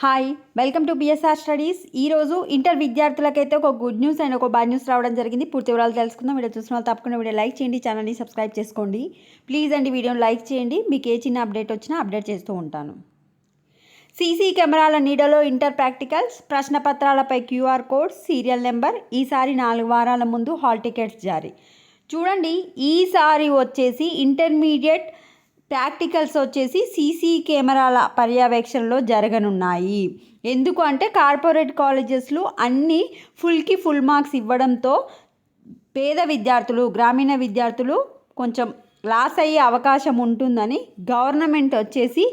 Hi, welcome to BSR studies. ఈరోజు inter విద్యార్థులకైతే ఒక good news and ఒక బ్యాడ్ న్యూస్ రావడం జరిగింది. పూర్తి వివరాలు తెలుసుకుందాం. వీడియో చూసిన వాళ్ళు తప్పకుండా వీడియో లైక్ చేయండి, ఛానల్ని సబ్స్క్రైబ్ చేసుకోండి. ప్లీజ్ అండి వీడియోని లైక్ చేయండి. మీకు ఏ చిన్న అప్డేట్ వచ్చినా అప్డేట్ చేస్తూ ఉంటాను. సీసీ కెమెరాల నీడలో ఇంటర్ ప్రాక్టికల్స్, ప్రశ్నపత్రాలపై క్యూఆర్ కోడ్, సీరియల్ నెంబర్. ఈసారి 4 వారాల ముందు హాల్ టికెట్స్ జారీ. చూడండి, ఈసారి వచ్చేసి ఇంటర్మీడియట్ ప్రాక్టికల్స్ వచ్చేసి సీసీ కెమెరాల పర్యవేక్షణలో జరగనున్నాయి. ఎందుకు అంటే కార్పొరేట్ కాలేజెస్లో అన్నీ ఫుల్ మార్క్స్ ఇవ్వడంతో పేద విద్యార్థులు, గ్రామీణ విద్యార్థులు కొంచెం లాస్ అయ్యే అవకాశం ఉంటుందని గవర్నమెంట్ వచ్చేసి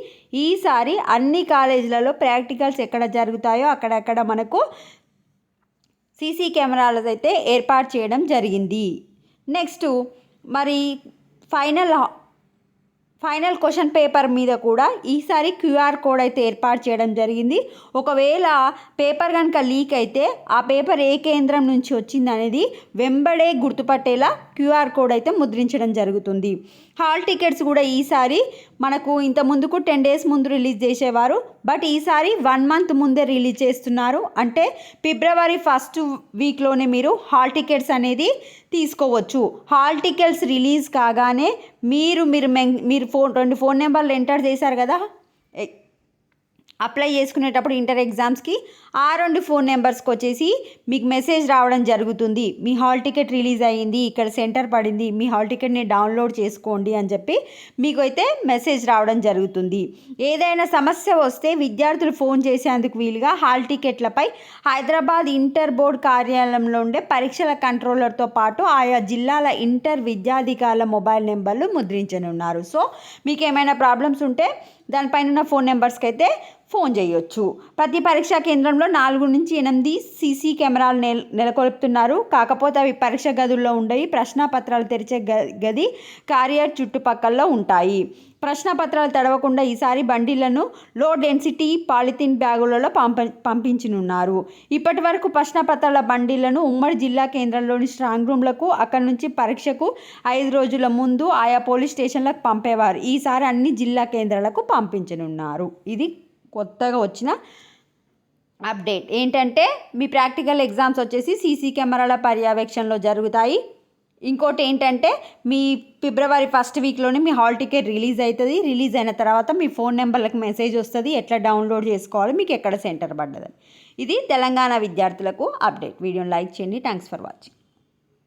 ఈసారి అన్ని కాలేజీలలో ప్రాక్టికల్స్ ఎక్కడ జరుగుతాయో అక్కడక్కడ మనకు సీసీ కెమెరాలు అయితే ఏర్పాటు చేయడం జరిగింది. నెక్స్ట్ మరి ఫైనల్ క్వశ్చన్ పేపర్ మీద కూడా ఈసారి క్యూఆర్ కోడ్ అయితే ఏర్పాటు చేయడం జరిగింది. ఒకవేళ పేపర్ కనుక లీక్ అయితే ఆ పేపర్ ఏ కేంద్రం నుంచి వచ్చింది అనేది వెంబడే గుర్తుపట్టేలా క్యూఆర్ కోడ్ అయితే ముద్రించడం జరుగుతుంది. హాల్ టికెట్స్ కూడా ఈసారి మనకు ఇంత ముందుకు 10 days ముందు రిలీజ్ చేసేవారు, బట్ ఈసారి 1 month ముందే రిలీజ్ చేస్తున్నారు. అంటే February 1st వీక్లోనే మీరు హాల్ టికెట్స్ అనేది తీసుకోవచ్చు. హాల్ టికెట్స్ రిలీజ్ కాగానే మీరు 2 ఫోన్ నెంబర్లు ఎంటర్ చేశారు కదా అప్లై చేసుకునేటప్పుడు ఇంటర్ ఎగ్జామ్స్కి, ఆ 2 ఫోన్ నెంబర్స్కి వచ్చేసి మీకు మెసేజ్ రావడం జరుగుతుంది. మీ హాల్ టికెట్ రిలీజ్ అయ్యింది, ఇక్కడ సెంటర్ పడింది, మీ హాల్ టికెట్ని డౌన్లోడ్ చేసుకోండి అని చెప్పి మీకు అయితే మెసేజ్ రావడం జరుగుతుంది. ఏదైనా సమస్య వస్తే విద్యార్థులు ఫోన్ చేసేందుకు వీలుగా హాల్ టికెట్లపై హైదరాబాద్ ఇంటర్ బోర్డ్ కార్యాలయంలో ఉండే పరీక్షల కంట్రోలర్తో పాటు ఆయా జిల్లాల ఇంటర్ విద్యాధికారుల మొబైల్ నెంబర్లు ముద్రించనున్నారు. సో మీకు ఏమైనా ప్రాబ్లమ్స్ ఉంటే దానిపైన ఉన్న ఫోన్ నెంబర్స్కి అయితే ఫోన్ చేయొచ్చు. ప్రతి పరీక్షా కేంద్రంలో 4 నుంచి 8 సీసీ కెమెరాలు నెలకొల్పుతున్నారు. కాకపోతే అవి పరీక్ష గదుల్లో ఉండయి. ప్రశ్నపత్రాలు తెరిచే గది క్యారియర్ చుట్టుపక్కల ఉంటాయి. ప్రశ్నపత్రాలు తడవకుండా ఈసారి బండిలను లో డెన్సిటీ పాలిథిన్ బ్యాగులలో పంపించనున్నారు. ఇప్పటి వరకు ప్రశ్నపత్రాల బండిలను ఉమ్మడి జిల్లా కేంద్రంలోని స్ట్రాంగ్ రూమ్లకు, అక్కడి నుంచి పరీక్షకు 5 రోజుల ముందు ఆయా పోలీస్ స్టేషన్లకు పంపేవారు. ఈసారి అన్ని జిల్లా కేంద్రాలకు పంపించనున్నారు. ఇది కొత్తగా వచ్చిన అప్డేట్. ఏంటంటే మీ ప్రాక్టికల్ ఎగ్జామ్స్ వచ్చేసి సీసీ కెమెరాల పర్యవేక్షణలో జరుగుతాయి. ఇంకోటి ఏంటంటే మీ February 1st వీక్లోనే మీ హాల్ టికెట్ రిలీజ్ అవుతుంది. రిలీజ్ అయిన తర్వాత మీ ఫోన్ నెంబర్లకు మెసేజ్ వస్తుంది, ఎట్లా డౌన్లోడ్ చేసుకోవాలి, మీకు ఎక్కడ సెంటర్ పడ్డదని. ఇది తెలంగాణ విద్యార్థులకు అప్డేట్. వీడియోని లైక్ చేయండి. Thanks for watching.